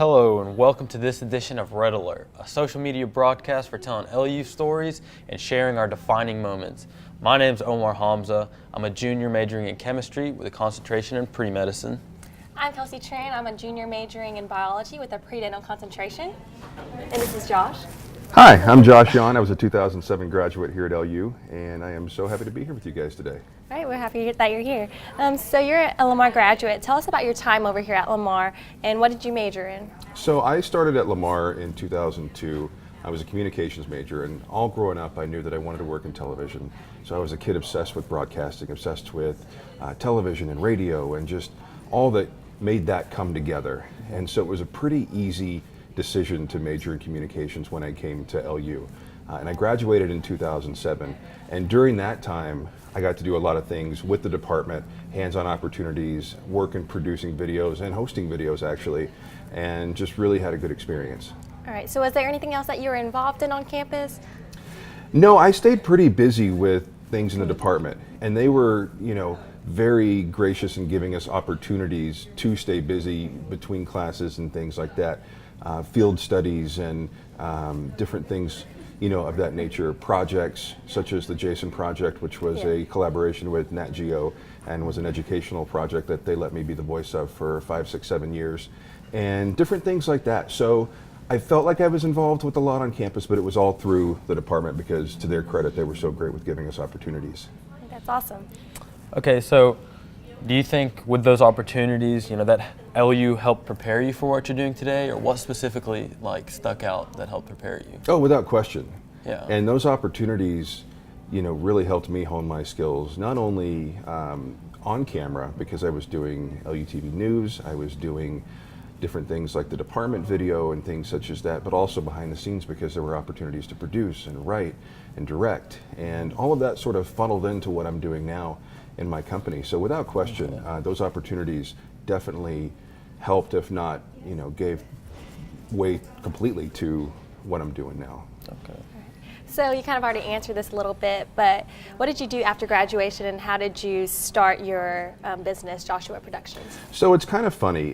Hello and welcome to this edition of Red Alert, a social media broadcast for telling LU stories and sharing our defining moments. My name is Omar Hamza. I'm a junior majoring in chemistry with a concentration in pre-medicine. I'm Kelsey Tran. I'm a junior majoring in biology with a pre-dental concentration. And this is Josh. Hi, I'm Josh Yawn. I was a 2007 graduate here at LU, and I am so happy to be here with you guys today. All right, we're happy that you're here. So you're a Lamar graduate. Tell us about your time over here at Lamar, and what did you major in? So I started at Lamar in 2002. I was a communications major, and all growing up I knew that I wanted to work in television. So I was a kid obsessed with broadcasting, obsessed with television and radio, and just all that made that come together. And so it was a pretty easy decision to major in communications when I came to LU. And I graduated in 2007, and during that time I got to do a lot of things with the department, hands-on opportunities, work in producing videos and hosting videos actually, and just really had a good experience. All right, so was there anything else that you were involved in on campus? No, I stayed pretty busy with things in the department, and they were, very gracious in giving us opportunities to stay busy between classes and things like that. Field studies and different things, of that nature. Projects such as the Jason project, which was a collaboration with Nat Geo and was an educational project that they let me be the voice of for 5, 6, 7 years, and different things like that. So I felt like I was involved with a lot on campus, but it was all through the department because, to their credit, they were so great with giving us opportunities. That's awesome. Okay, so do you think with those opportunities, that LU helped prepare you for what you're doing today, or what specifically stuck out that helped prepare you? Oh, without question. Yeah. And those opportunities, really helped me hone my skills, not only on camera, because I was doing LUTV News, I was doing different things like the department video and things such as that, but also behind the scenes because there were opportunities to produce and write and direct. And all of that sort of funneled into what I'm doing now in my company. So without question, those opportunities definitely helped, if not, gave way completely to what I'm doing now. Okay. So you kind of already answered this a little bit, but what did you do after graduation, and how did you start your business, Joshua Productions? So it's kind of funny.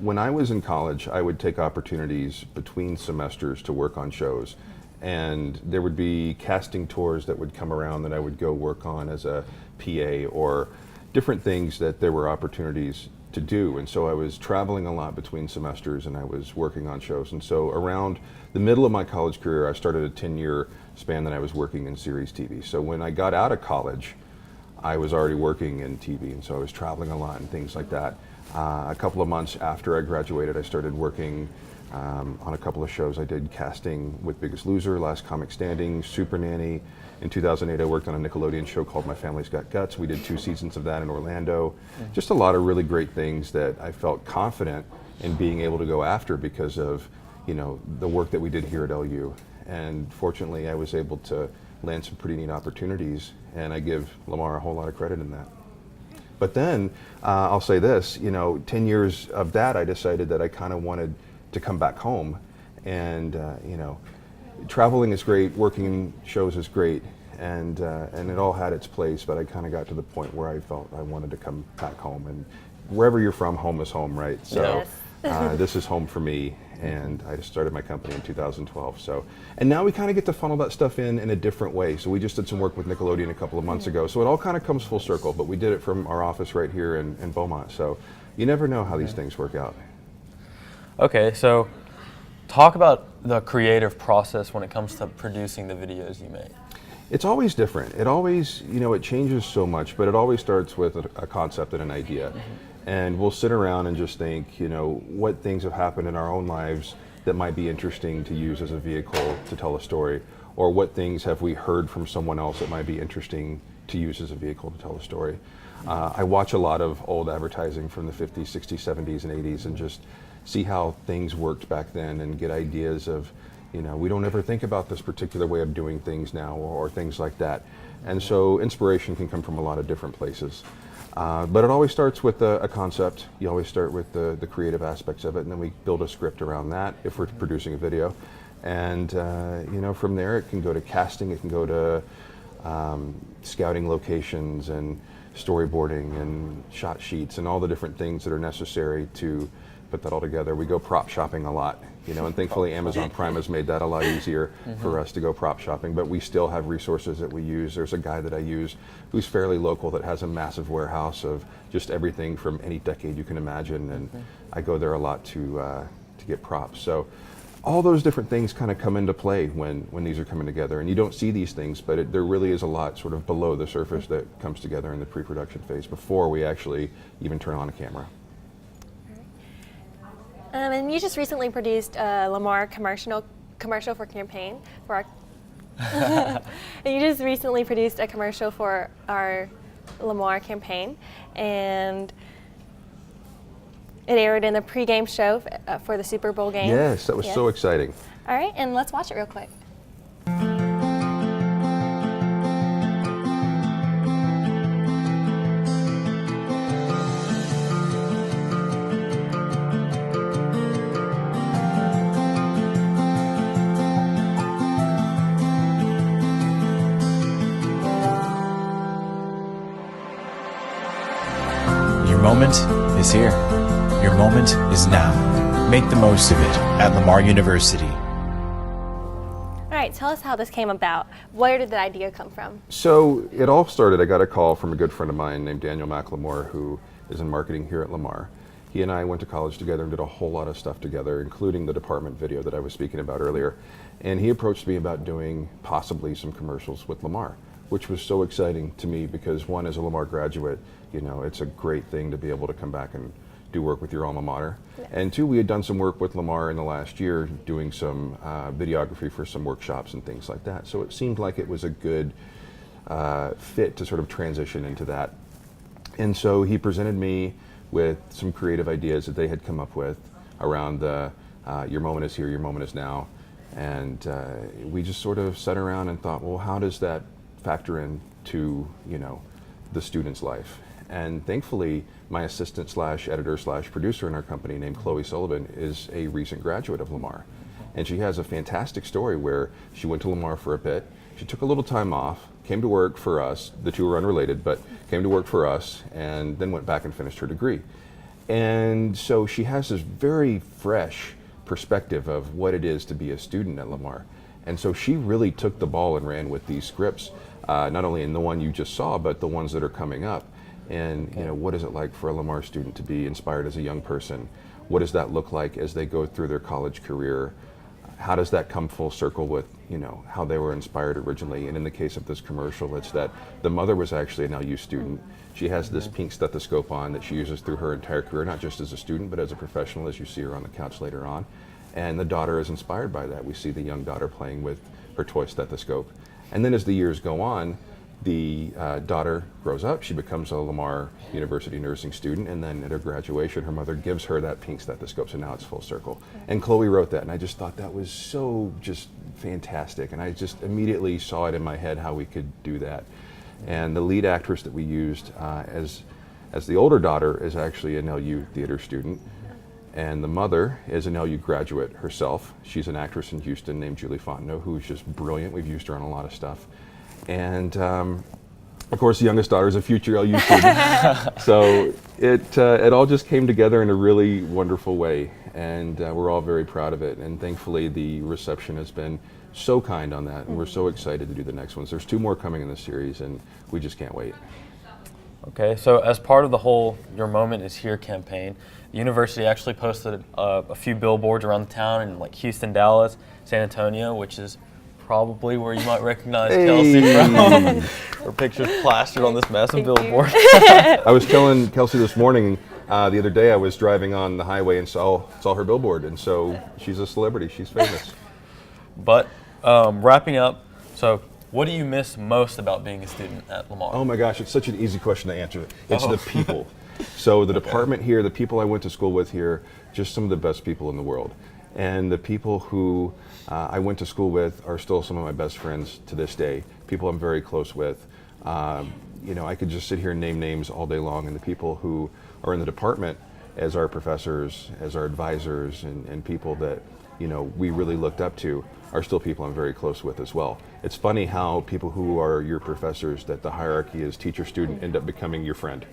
When I was in college, I would take opportunities between semesters to work on shows. And there would be casting tours that would come around that I would go work on as a PA, or different things that there were opportunities to do. And so I was traveling a lot between semesters, and I was working on shows. And so around the middle of my college career, I started a 10-year span that I was working in series TV. So when I got out of college, I was already working in TV, and so I was traveling a lot and things like that. A couple of months after I graduated, I started working on a couple of shows. I did casting with Biggest Loser, Last Comic Standing, Super Nanny. In 2008, I worked on a Nickelodeon show called My Family's Got Guts. We did 2 seasons of that in Orlando. Just a lot of really great things that I felt confident in being able to go after because of, the work that we did here at LU. And fortunately, I was able to land some pretty neat opportunities, and I give Lamar a whole lot of credit in that. But then, I'll say this, 10 years of that, I decided that I kind of wanted to come back home, and traveling is great, working in shows is great, and it all had its place, but I kind of got to the point where I felt I wanted to come back home, and wherever you're from, home is home, right? So this is home for me, and I just started my company in 2012. So, and now we kind of get to funnel that stuff in a different way. So we just did some work with Nickelodeon a couple of months ago, so it all kind of comes full circle, but we did it from our office right here in Beaumont, so you never know how these things work out. Okay, so talk about the creative process when it comes to producing the videos you make. It's always different. It always, it changes so much, but it always starts with a concept and an idea. And we'll sit around and just think, what things have happened in our own lives that might be interesting to use as a vehicle to tell a story, or what things have we heard from someone else that might be interesting to use as a vehicle to tell a story. I watch a lot of old advertising from the 50s, 60s, 70s, and 80s, and just see how things worked back then and get ideas of, we don't ever think about this particular way of doing things now, or things like that. And so inspiration can come from a lot of different places. But it always starts with a concept. You always start with the creative aspects of it, and then we build a script around that if we're producing a video. And from there it can go to casting, it can go to scouting locations and storyboarding and shot sheets and all the different things that are necessary to put that all together. We go prop shopping a lot, you know, and thankfully Amazon Prime has made that a lot easier for us to go prop shopping, but we still have resources that we use. There's a guy that I use who's fairly local that has a massive warehouse of just everything from any decade you can imagine, and I go there a lot to get props. So all those different things kind of come into play when these are coming together, and you don't see these things, but there really is a lot sort of below the surface that comes together in the pre-production phase before we actually even turn on a camera. And you just recently produced a LAmour commercial for campaign for our. And you just recently produced a commercial for our LAmour campaign, and it aired in the pregame show for the Super Bowl game. Yes, that was so exciting. All right, and let's watch it real quick. Your moment is here. Your moment is now. Make the most of it at Lamar University. All right, tell us how this came about. Where did the idea come from? So it all started, I got a call from a good friend of mine named Daniel McLemore, who is in marketing here at Lamar. He and I went to college together and did a whole lot of stuff together, including the department video that I was speaking about earlier. And he approached me about doing possibly some commercials with Lamar, which was so exciting to me because one, as a Lamar graduate, you know, it's a great thing to be able to come back and do work with your alma mater. Yeah. And two, we had done some work with Lamar in the last year doing some videography for some workshops and things like that. So it seemed like it was a good fit to sort of transition into that. And so he presented me with some creative ideas that they had come up with around the your moment is here, your moment is now. And we just sort of sat around and thought, well, how does that factor into, you know, the student's life? And thankfully, my assistant slash editor slash producer in our company named Chloe Sullivan is a recent graduate of Lamar. And she has a fantastic story where she went to Lamar for a bit. She took a little time off, came to work for us. The two were unrelated, but came to work for us and then went back and finished her degree. And so she has this very fresh perspective of what it is to be a student at Lamar. And so she really took the ball and ran with these scripts, not only in the one you just saw, but the ones that are coming up. And you know, what is it like for a Lamar student to be inspired as a young person? What does that look like as they go through their college career? How does that come full circle with, you know, how they were inspired originally? And in the case of this commercial, it's that the mother was actually an LU student. She has this pink stethoscope on that she uses through her entire career, not just as a student, but as a professional, as you see her on the couch later on. And the daughter is inspired by that. We see the young daughter playing with her toy stethoscope. And then as the years go on, the daughter grows up, she becomes a Lamar University nursing student, and then at her graduation, her mother gives her that pink stethoscope, so now it's full circle. And Chloe wrote that, and I just thought that was so just fantastic, and I just immediately saw it in my head how we could do that. And the lead actress that we used as the older daughter is actually an LU theater student, and the mother is an LU graduate herself. She's an actress in Houston named Julie Fontenot, who's just brilliant. We've used her on a lot of stuff. And of course, the youngest daughter is a future LU student. So it all just came together in a really wonderful way, and we're all very proud of it. And thankfully, the reception has been so kind on that, and we're so excited to do the next ones. There's 2 more coming in the series, and we just can't wait. Okay, so as part of the whole Your Moment is Here campaign, the university actually posted a few billboards around the town in like Houston, Dallas, San Antonio, which is probably where you might recognize Kelsey from. Her picture's plastered on this massive billboard. I was telling Kelsey this morning, the other day I was driving on the highway and saw her billboard, and so she's a celebrity, she's famous. But wrapping up, so what do you miss most about being a student at Lamar? Oh my gosh, it's such an easy question to answer. It's the people. So the department here, the people I went to school with here, just some of the best people in the world. And the people who I went to school with are still some of my best friends to this day, people I'm very close with. You know, I could just sit here and name names all day long, and the people who are in the department, as our professors, as our advisors, and people that, you know, we really looked up to are still people I'm very close with as well. It's funny how people who are your professors, that the hierarchy is teacher-student, end up becoming your friend.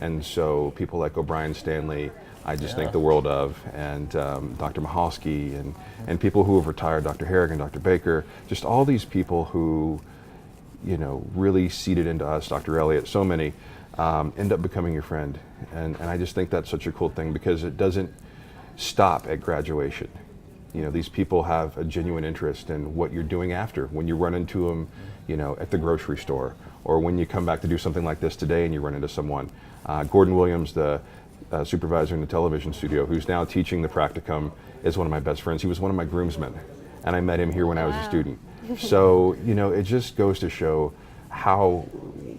And so people like O'Brien Stanley, I just think the world of, and Dr. Mahalski, and people who have retired, Dr. Harrigan, Dr. Baker, just all these people who, you know, really seeded into us, Dr. Elliott, so many, end up becoming your friend. And I just think that's such a cool thing, because it doesn't stop at graduation. You know, these people have a genuine interest in what you're doing after, when you run into them, you know, at the grocery store, or when you come back to do something like this today and you run into someone. Gordon Williams, the supervisor in the television studio, who's now teaching the practicum, is one of my best friends. He was one of my groomsmen, and I met him here when I was a student. So, you know, it just goes to show how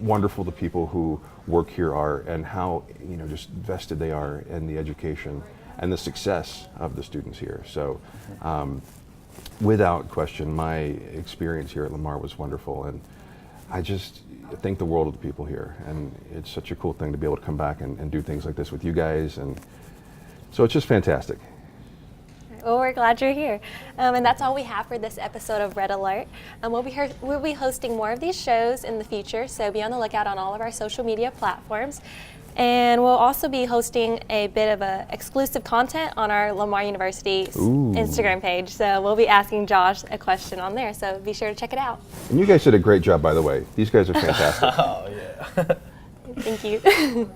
wonderful the people who work here are, and how, you know, just vested they are in the education and the success of the students here. So without question, my experience here at Lamar was wonderful, and I just think the world of the people here, and it's such a cool thing to be able to come back and do things like this with you guys, and so it's just fantastic. Well, we're glad you're here. And that's all we have for this episode of Red Alert. We'll be hosting more of these shows in the future, so be on the lookout on all of our social media platforms. And we'll also be hosting a bit of exclusive content on our Lamar University Instagram page. So we'll be asking Josh a question on there, so be sure to check it out. And you guys did a great job, by the way. These guys are fantastic. Oh, yeah. Thank you.